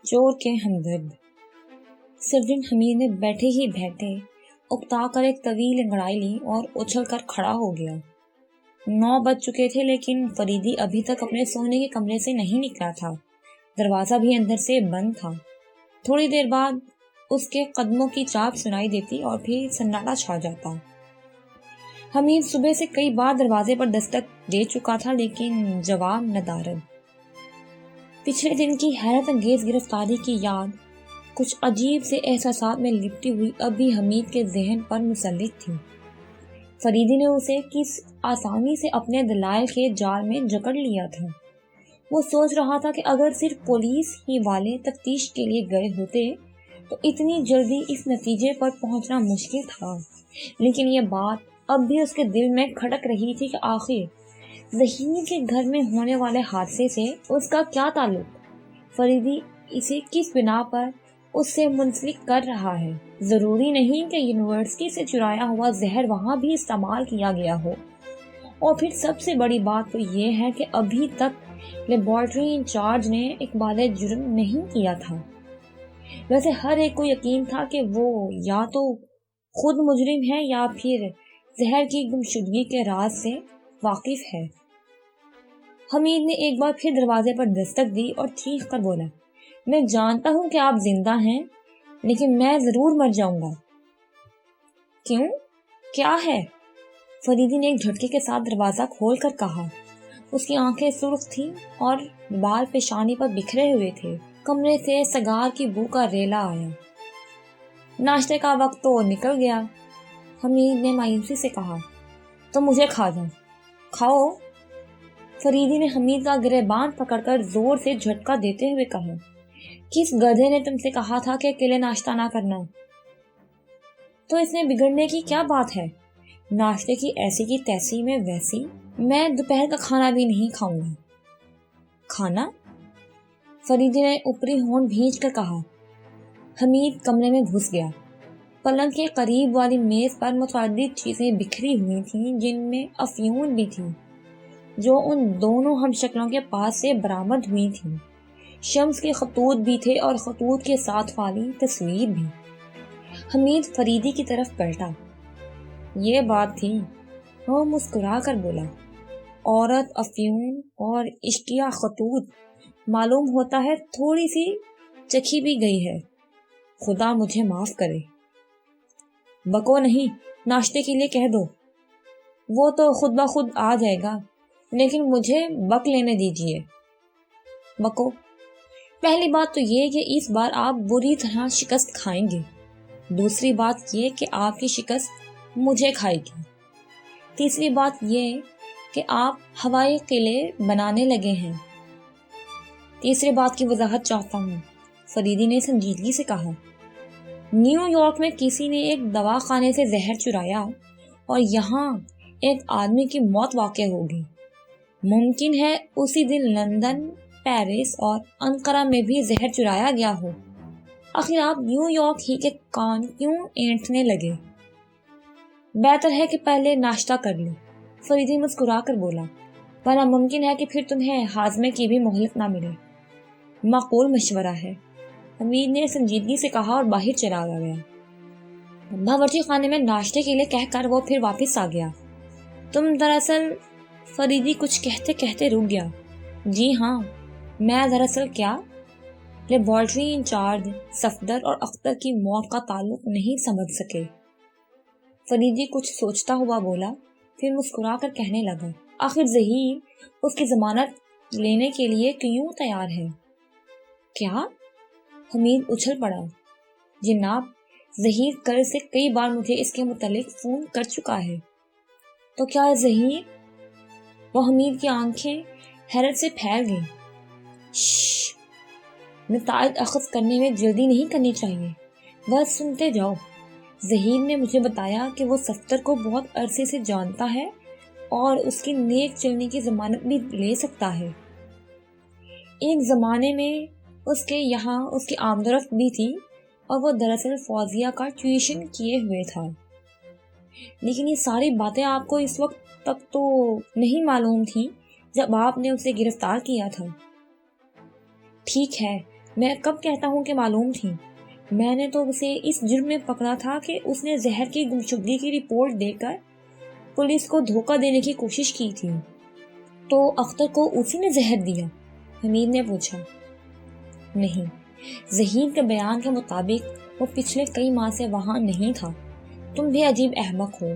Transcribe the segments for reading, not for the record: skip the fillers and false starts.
چور کے ہمدرد۔ سرجن حمید نے بیٹھے ہی بیٹھے اکتا کر ایک طویل انگڑائی لی اور اچھل کر کھڑا ہو گیا۔ 9 بج چکے تھے لیکن فریدی ابھی تک اپنے سونے کے کمرے سے نہیں نکلا تھا۔ دروازہ بھی اندر سے بند تھا۔ تھوڑی دیر بعد اس کے قدموں کی چاپ سنائی دیتی اور پھر سناٹا چھا جاتا۔ حمید صبح سے کئی بار دروازے پر دستک دے چکا تھا لیکن جواب ندارد۔ پچھلے دن کی حیرت انگیز گرفتاری کی یاد کچھ عجیب سے احساسات میں لپٹی ہوئی اب بھی حمید کے ذہن پر مسلط تھی۔ فریدی نے اسے کس آسانی سے اپنے دلائل کے جال میں جکڑ لیا تھا۔ وہ سوچ رہا تھا کہ اگر صرف پولیس ہی والے تفتیش کے لیے گئے ہوتے تو اتنی جلدی اس نتیجے پر پہنچنا مشکل تھا، لیکن یہ بات اب بھی اس کے دل میں کھٹک رہی تھی کہ آخر ظہیر کے گھر میں ہونے والے حادثے سے اس کا کیا تعلق؟ فریدی اسے کس بنا پر اس سے منسلک کر رہا ہے؟ ضروری نہیں کہ یونیورسٹی سے چرایا ہوا زہر وہاں بھی استعمال کیا گیا ہو۔ اور پھر سب سے بڑی بات تو یہ ہے کہ ابھی تک لیبارٹری انچارج نے اقبال جرم نہیں کیا تھا۔ ویسے ہر ایک کو یقین تھا کہ وہ یا تو خود مجرم ہے یا پھر زہر کی گمشدگی کے راز سے واقف ہے۔ حمید نے ایک بار پھر دروازے پر دستک دی اور چیخ کر بولا، میں جانتا ہوں کہ آپ زندہ ہیں لیکن میں ضرور مر جاؤں گا۔ کیوں؟ کیا ہے؟ فریدی نے ایک جھٹکے کے ساتھ دروازہ کھول کر کہا۔ اس کی آنکھیں سرخ تھیں اور بال پیشانی پر بکھرے ہوئے تھے۔ کمرے سے سگار کی بو کا ریلا آیا۔ ناشتے کا وقت تو نکل گیا، حمید نے مایوسی سے کہا۔ تو مجھے کھا جاؤ۔ کھاؤ۔ فریدی نے حمید کا گریبان پکڑ کر زور سے جھٹکا دیتے ہوئے کہا، کس گدھے نے تم سے کہا تھا کہ اکیلے ناشتہ نہ کرنا؟ تو اس میں بگڑنے کی کیا بات ہے؟ ناشتے کی ایسی کی تیسی میں ویسی میں دوپہر کا کھانا بھی نہیں کھاؤں گا۔ کھانا؟ فریدی نے اوپری ہونٹ بھینچ کر کہا۔ حمید کمرے میں گھس گیا۔ پلنگ کے قریب والی میز پر متعدد چیزیں بکھری ہوئی تھیں جن میں افیون بھی تھی جو ان دونوں ہم شکلوں کے پاس سے برآمد ہوئی تھیں۔ شمس کے خطوط بھی تھے اور خطوط کے ساتھ والی تصویر بھی۔ حمید فریدی کی طرف پلٹا۔ یہ بات تھی۔ وہ مسکرا کر بولا، عورت، افیون اور اشکیا خطوط، معلوم ہوتا ہے تھوڑی سی چکھی بھی گئی ہے۔ خدا مجھے معاف کرے۔ بکو نہیں، ناشتے کے لیے کہہ دو، وہ تو خود بخود آ جائے گا، لیکن مجھے بک لینے دیجیے۔ بکو۔ پہلی بات تو یہ کہ اس بار آپ بری طرح شکست کھائیں گے۔ دوسری بات یہ کہ آپ کی شکست مجھے کھائے گی۔ تیسری بات یہ کہ آپ ہوائی قلعے بنانے لگے ہیں۔ تیسری بات کی وضاحت چاہتا ہوں، فریدی نے سنجیدگی سے کہا۔ نیو یارک میں کسی نے ایک دواخانے سے زہر چرایا اور یہاں ایک آدمی کی موت واقع ہوگی۔ ممکن ہے اسی دن لندن، پیرس اور انقرہ میں بھی زہر چرایا گیا ہو۔ آخر آپ نیو یارک ہی کے کان کیوں اینٹھنے لگے؟ بہتر ہے کہ پہلے ناشتہ کر لو، فریدی مسکرا کر بولا، ورنہ ممکن ہے کہ پھر تمہیں ہاضمے کی بھی مہلت نہ ملے۔ معقول مشورہ ہے، حمید نے سنجیدگی سے کہا اور باہر چلا گیا۔ باورچی خانے میں ناشتے کے لیے کہہ کر وہ پھر واپس آ گیا۔ تم دراصل، فریدی کچھ کہتے کہتے رک گیا۔ جی ہاں، میں دراصل کیا؟ لیبارٹری انچارج صفدر اور اختر کی موت کا تعلق نہیں سمجھ سکے۔ فریدی کچھ سوچتا ہوا بولا، پھر مسکرا کر کہنے لگا، آخر ظہیر اس کی ضمانت لینے کے لیے کیوں تیار ہے؟ کیا؟ حمید اچھل پڑا۔ جناب، ظہیر کل سے کئی بار مجھے اس کے متعلق فون کر چکا ہے۔ تو کیا ظہیر؟ وہ حمید کی آنکھیں حیرت سے پھیل گئیں۔ شش، نتائج اخذ کرنے میں جلدی نہیں کرنی چاہیے، بس سنتے جاؤ۔ ظہیر نے مجھے بتایا کہ وہ صفدر کو بہت عرصے سے جانتا ہے اور اس کی نیک چلنے کی ضمانت بھی لے سکتا ہے۔ ایک زمانے میں اس کے یہاں اس کی آمد و رفت بھی تھی اور وہ دراصل فوزیہ کا ٹیوشن کیے ہوئے تھا۔ لیکن یہ ساری باتیں آپ کو اس وقت تک تو نہیں معلوم تھیں جب آپ نے اسے گرفتار کیا تھا۔ ٹھیک ہے، میں کب کہتا ہوں کہ معلوم تھی؟ میں نے تو اسے اس جرم میں پکڑا تھا کہ اس نے زہر کی گمشدگی کی رپورٹ دے کر پولیس کو دھوکہ دینے کی کوشش کی تھی۔ تو اختر کو اسی نے زہر دیا؟ حمید نے پوچھا۔ نہیں، ذہین کے بیان کے مطابق وہ پچھلے کئی ماہ سے وہاں نہیں تھا۔ تم بھی عجیب احمق ہو۔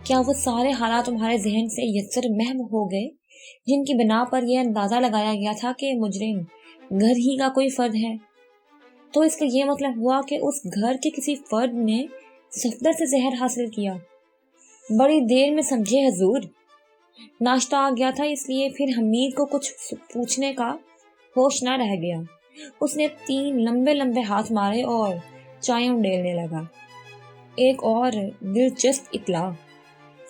کیا وہ سارے حالات تمہارے ذہن سے یکسر محو ہو گئے جن کی بنا پر یہ اندازہ لگایا گیا تھا کہ مجرم گھر ہی کا کوئی فرد ہے؟ تو اس کا یہ مطلب ہوا کہ اس گھر کے کسی فرد نے صفدر سے زہر حاصل کیا۔ بڑی دیر میں سمجھے حضور۔ ناشتہ آ گیا تھا، اس لیے پھر حمید کو کچھ پوچھنے کا ہوش نہ رہ گیا۔ اس نے 3 لمبے لمبے ہاتھ مارے اور چائیں ڈیلنے لگا۔ ایک اور دلچسپ اطلاع،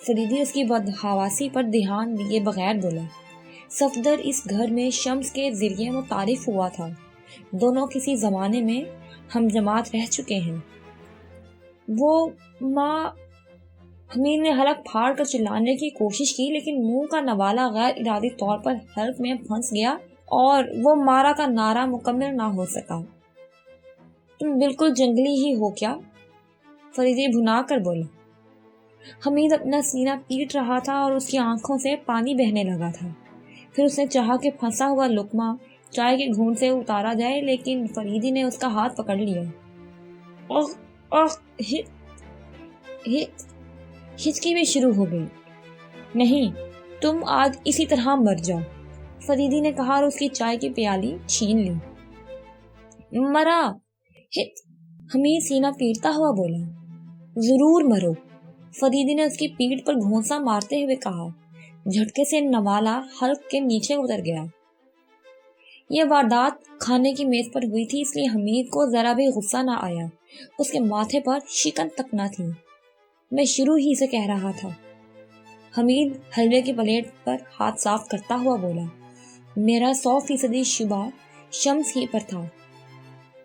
فریدی اس کی بدحواسی پر دھیان دیے بغیر بولا۔ صفدر اس گھر میں شمس کے ذریعے متعارف ہوا تھا۔ دونوں کسی زمانے میں ہم جماعت رہ چکے ہیں۔ وہ ماں، حمید نے حلق پھاڑ کر چلانے کی کوشش کی، لیکن منہ کا نوالا غیر ارادی طور پر حلق میں پھنس گیا اور وہ مارا کا نعرہ مکمل نہ ہو سکا۔ تم بالکل جنگلی ہی ہو کیا؟ فریدی بھنا کر بولا۔ حمید اپنا سینہ پیٹ رہا تھا اور اس کی آنکھوں سے پانی بہنے لگا تھا۔ پھر اس نے چاہا کہ پھنسا ہوا لقمہ چائے کے گھونٹ سے اتارا جائے، لیکن فریدی نے اس کا ہاتھ پکڑ لیا۔ ہچکی بھی شروع ہو گئی۔ نہیں، تم آج اسی طرح مر جاؤ، فریدی نے کہا اور اس کی چائے کی پیالی چھین لی۔ مرا، حمید سینہ پیٹتا ہوا بولا۔ ضرور مرو، فریدی نے اس کی پیٹھ پر گھونسا مارتے ہوئے کہا۔ جھٹکے سے نوالا حلق کے نیچے اتر گیا۔ یہ واردات کھانے کی میز پر ہوئی تھی، اس لیے حمید کو ذرا بھی غصہ نہ آیا۔ اس کے ماتھے پر شکن تک نہ تھی۔ میں شروع ہی سے کہہ رہا تھا، حمید حلوے کی پلیٹ پر ہاتھ صاف کرتا ہوا بولا۔ میرا 100% شبہ شمس ہی پر تھا۔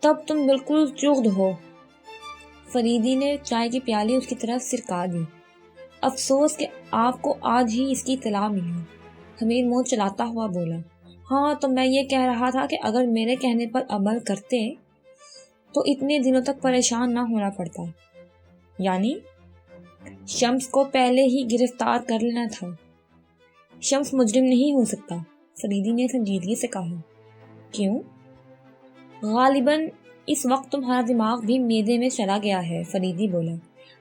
تب تم بالکل چغد ہو۔ فریدی نے چائے کی پیالی اس کی طرف سرکا دی۔ افسوس کہ آپ کو آج ہی اس کی اطلاع ملی، حمید منہ چلاتا ہوا بولا۔ ہاں، تو میں یہ کہہ رہا تھا کہ اگر میرے کہنے پر عمل کرتے تو اتنے دنوں تک پریشان نہ ہونا پڑتا۔ یعنی شمس کو پہلے ہی گرفتار کر لینا تھا۔ شمس مجرم نہیں ہو سکتا، فریدی نے سنجیدگی سے کہا۔ کیوں؟ غالباً اس وقت تمہارا دماغ بھی میدے میں چلا گیا ہے، فریدی بولا۔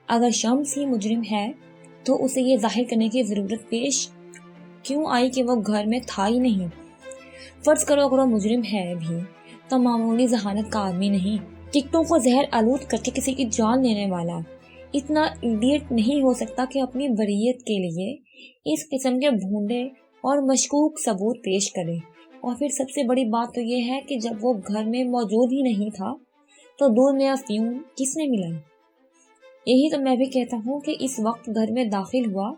اگر شمس ہی مجرم ہے تو اسے یہ ظاہر کرنے کی ضرورت پیش کیوں آئی کہ وہ گھر میں تھا ہی نہیں؟ فرض کرو اگر وہ مجرم ہے بھی تو معمولی ذہانت کا آدمی نہیں، ٹکٹوں کو زہر آلود کر کے کسی کی جان لینے والا اتنا ایڈیٹ نہیں ہو سکتا کہ اپنی بریت کے لیے اس قسم کے بھونڈے اور مشکوک ثبوت پیش کرے۔ اور پھر سب سے بڑی بات تو یہ ہے کہ جب وہ گھر میں موجود ہی نہیں تھا تو دودھ میں افیون کس نے ملائی؟ یہی تو میں بھی کہتا ہوں کہ اس وقت گھر میں داخل ہوا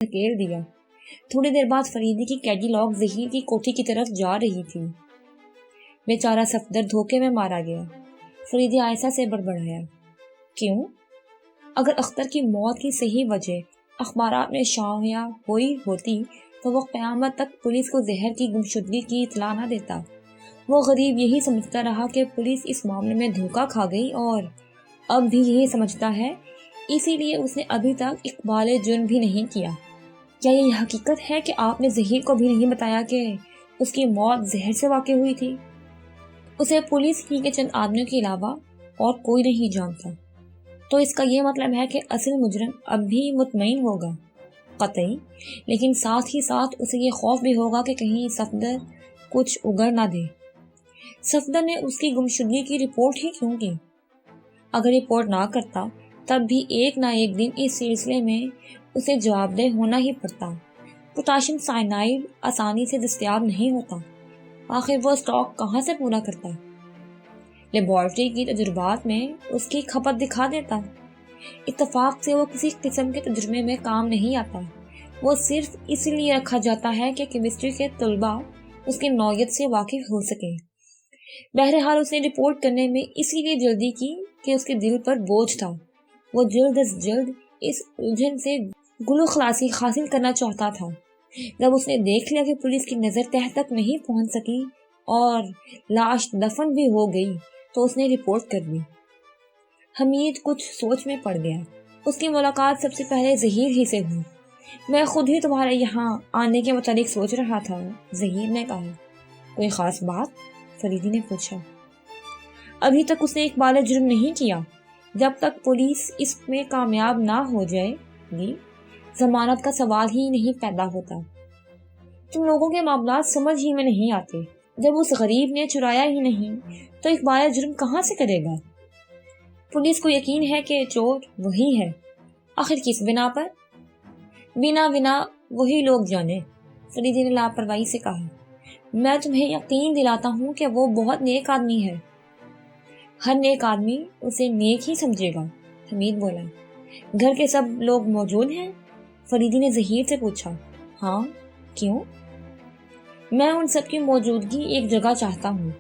دھکیل دیا۔ تھوڑی دیر بعد فریدی کی کیڈیلاک ظہیر کی کوٹھی کی طرف جا رہی تھی۔ بیچارہ صفدر دھوکے میں مارا گیا، فریدی آہستہ سے بڑبڑایا۔ کیوں؟ اگر اختر کی موت کی صحیح وجہ اخبارات میں شائع ہوئی ہوتی تو وہ قیامت تک پولیس کو زہر کی گمشدگی کی اطلاع نہ دیتا۔ وہ غریب یہی سمجھتا رہا کہ پولیس اس معاملے میں دھوکہ کھا گئی اور اب بھی یہی سمجھتا ہے۔ اسی لیے اس نے ابھی تک اقبال جرم بھی نہیں کیا۔ کیا یہ حقیقت ہے کہ آپ نے ظہیر کو بھی نہیں بتایا کہ اس کی موت زہر سے واقع ہوئی تھی؟ اسے پولیس ہی کے چند آدمیوں کے علاوہ اور کوئی نہیں جانتا، تو اس کا یہ مطلب ہے کہ اصل مجرم اب بھی مطمئن ہوگا؟ قطعی، لیکن ساتھ ہی ساتھ اسے یہ خوف بھی ہوگا کہ کہیں صفدر کچھ اگڑ نہ دے۔ صفدر نے اس کی گمشدگی کی رپورٹ ہی کیوں کی؟ اگر رپورٹ نہ کرتا تب بھی ایک نہ ایک دن اس سلسلے میں اسے جواب دہ ہونا ہی پڑتا۔ پوٹاشیم سائنائڈ آسانی سے دستیاب نہیں ہوتا، آخر وہ اسٹاک کہاں سے پورا کرتا؟ لیبارٹری کی تجربات میں اس کی کھپت دکھا دیتا۔ اتفاق سے وہ کسی قسم کے تجربے میں کام نہیں آتا، وہ صرف اس لیے رکھا جاتا ہے کہ کیمسٹری کے طلباء اس کی نوعیت سے واقف ہو سکیں۔ بہرحال اس نے رپورٹ کرنے میں اسی لیے جلدی کی کہ اس کے دل پر بوجھ تھا، وہ جلد از جلد اس الجھن سے گلو خلاصی حاصل کرنا چاہتا تھا۔ جب اس نے دیکھ لیا کہ پولیس کی نظر تہ تک نہیں پہنچ سکی اور لاش دفن بھی ہو گئی تو اس نے رپورٹ کر دی۔ حمید کچھ سوچ میں پڑ گیا۔ اس کی ملاقات سب سے پہلے ظہیر ہی سے ہوئی۔ میں خود ہی تمہارے یہاں آنے کے متعلق سوچ رہا تھا، ظہیر نے کہا۔ کوئی خاص بات؟ فریدی نے پوچھا۔ ابھی تک اس نے اقبال جرم نہیں کیا۔ جب تک پولیس اس میں کامیاب نہ ہو جائے گی ضمانت کا سوال ہی نہیں پیدا ہوتا۔ تم لوگوں کے معاملات سمجھ ہی میں نہیں آتے۔ جب اس غریب نے چرایا ہی نہیں تو اقبال جرم کہاں سے کرے گا؟ پولیس کو یقین ہے کہ چور وہی ہے، آخر کس بنا پر؟ بنا وہی لوگ جانے، فریدی نے لاپرواہی سے کہا۔ میں تمہیں یقین دلاتا ہوں کہ وہ بہت نیک آدمی ہے۔ ہر نیک آدمی اسے نیک ہی سمجھے گا، حمید بولا۔ گھر کے سب لوگ موجود ہیں؟ فریدی نے ظہیر سے پوچھا۔ ہاں، کیوں؟ میں ان سب کی موجودگی ایک جگہ چاہتا ہوں۔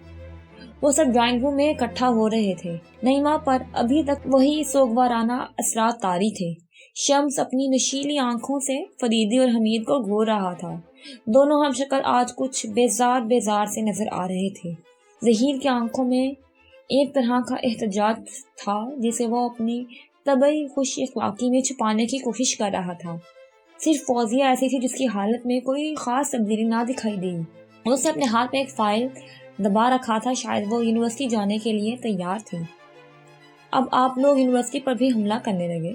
وہ سب ڈرائنگ روم میں اکٹھا ہو رہے تھے۔ نعیمہ پر ابھی تک وہی سوگوارانہ اثرات طاری تھے۔ شمس اپنی نشیلی آنکھوں سے فریدی اور حمید کو گھور رہا تھا۔ دونوں ہم شکل آج کچھ بیزار سے نظر آ رہے تھے۔ ظہیر کی آنکھوں میں ایک طرح کا احتجاج تھا جسے وہ اپنی طبعی خوش اخلاقی میں چھپانے کی کوشش کر رہا تھا۔ صرف فوزیہ ایسی تھی جس کی حالت میں کوئی خاص تبدیلی نہ دکھائی دی۔ اس نے اپنے ہاتھ میں ایک فائل دبا رکھا تھا، شاید وہ یونیورسٹی جانے کے لیے تیار تھی۔ اب آپ لوگ یونیورسٹی پر بھی حملہ کرنے لگے،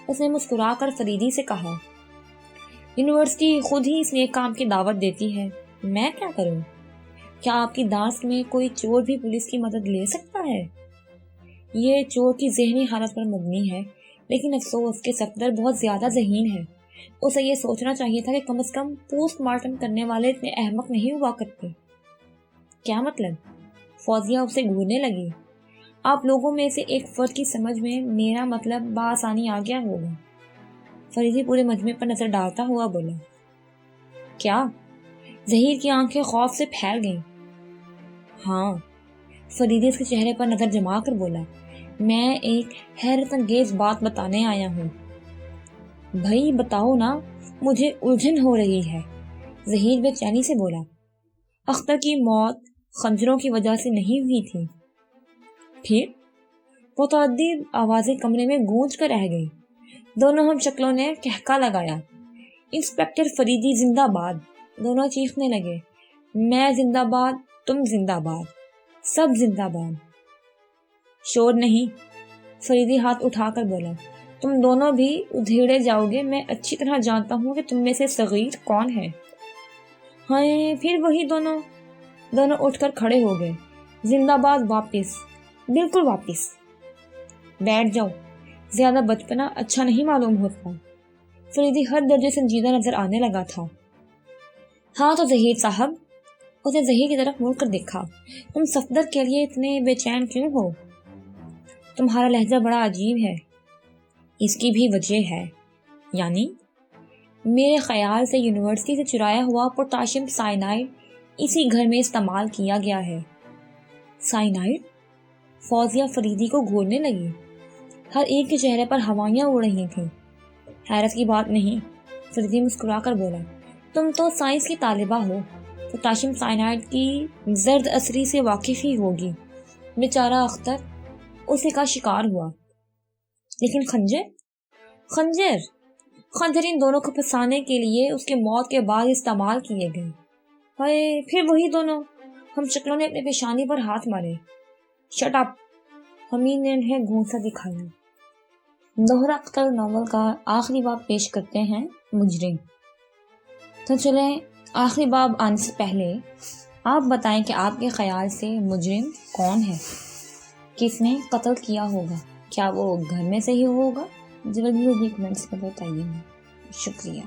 اس نے مسکرا کر فریدی سے کہا۔ یونیورسٹی خود ہی اس نیک کام کی دعوت دیتی ہے، میں کیا کروں؟ کیا آپ کی دانت میں کوئی چور بھی پولیس کی مدد لے سکتا ہے؟ یہ چور کی ذہنی حالت پر مبنی ہے، لیکن افسوس کہ صفدر بہت زیادہ ذہین ہے۔ اسے یہ سوچنا چاہیے تھا کہ کم از کم پوسٹ مارٹم کرنے والے اتنے احمق نہیں ہوا کرتے۔ کیا مطلب؟ فوزیہ اسے گھورنے لگی۔ آپ لوگوں میں سے ایک فرد کی سمجھ میں میرا مطلب بآسانی آ گیا ہوگا، فریدی پورے مجمع پر نظر ڈالتا ہوا بولا۔ کیا؟ ظہیر کی آنکھیں خوف سے پھیل گئیں۔ ہاں، فریدی اس کے چہرے پر نظر جما کر بولا۔ میں ایک حیرت انگیز بات بتانے آیا ہوں۔ بھائی بتاؤ نا، مجھے الجھن ہو رہی ہے، ظہیر بے چینی سے بولا۔ اختر کی موت خنجروں کی وجہ سے نہیں ہوئی تھی۔ پھر؟ متعدد آوازیں کمرے میں گونج کر رہ گئی۔ دونوں ہم شکلوں نے کہکا لگایا۔ انسپکٹر فریدی زندہ باد، دونوں چیخنے لگے۔ میں زندہ باد، تم زندہ باد، سب زندہ باد۔ شور نہیں، فریدی ہاتھ اٹھا کر بولا۔ تم دونوں بھی ادھیڑے جاؤ گے، میں اچھی طرح جانتا ہوں کہ تم میں سے صغیر کون ہے۔ ہائے، پھر وہی دونوں اٹھ کر کھڑے ہو گئے۔ زندہ باد واپس، بالکل واپس۔ بیٹھ جاؤ، زیادہ بچپنا اچھا نہیں معلوم ہوتا۔ فریدی ہر درجے سنجیدہ نظر آنے لگا تھا۔ ہاں تو ظہیر صاحب، اس نے ظہیر کی طرف مڑ کر دیکھا، تم صفدر کے لیے اتنے بے چین کیوں ہو؟ تمہارا لہجہ بڑا عجیب ہے۔ اس کی بھی وجہ ہے، یعنی میرے خیال سے یونیورسٹی سے چرایا ہوا پوٹاشیم سائنائڈ اسی گھر میں استعمال کیا گیا ہے۔ سائنائڈ؟ فوزیہ فریدی کو گھورنے لگی۔ ہر ایک کے چہرے پر ہوائیاں اڑ رہی تھیں۔ حیرت کی بات نہیں، فریدی مسکرا کر بولا۔ تم تو سائنس کی طالبہ ہو، پوٹاشیم سائنائڈ کی زرد اثری سے واقف ہی ہوگی۔ بیچارہ اختر اسی کا شکار ہوا۔ لیکن خنجر؟ خنجر ان دونوں کو پھنسانے کے لیے اس کے موت کے بعد استعمال کیے گئے. ہائے پھر وہی دونوں. ہم شکلوں نے اپنے پیشانی پر ہاتھ مارے. Shut up. حمید نے انہیں گھونسا دکھایا. دوہرا قتل ناول کا آخری باب پیش کرتے ہیں مجرم. تو چلیں آخری باب آنے سے پہلے آپ بتائیں کہ آپ کے خیال سے مجرم کون ہے, کس نے قتل کیا ہوگا. کیا وہ گھر میں سے ہی ہوگا؟ جلدی کمنٹس میں بتائیے. شکریہ.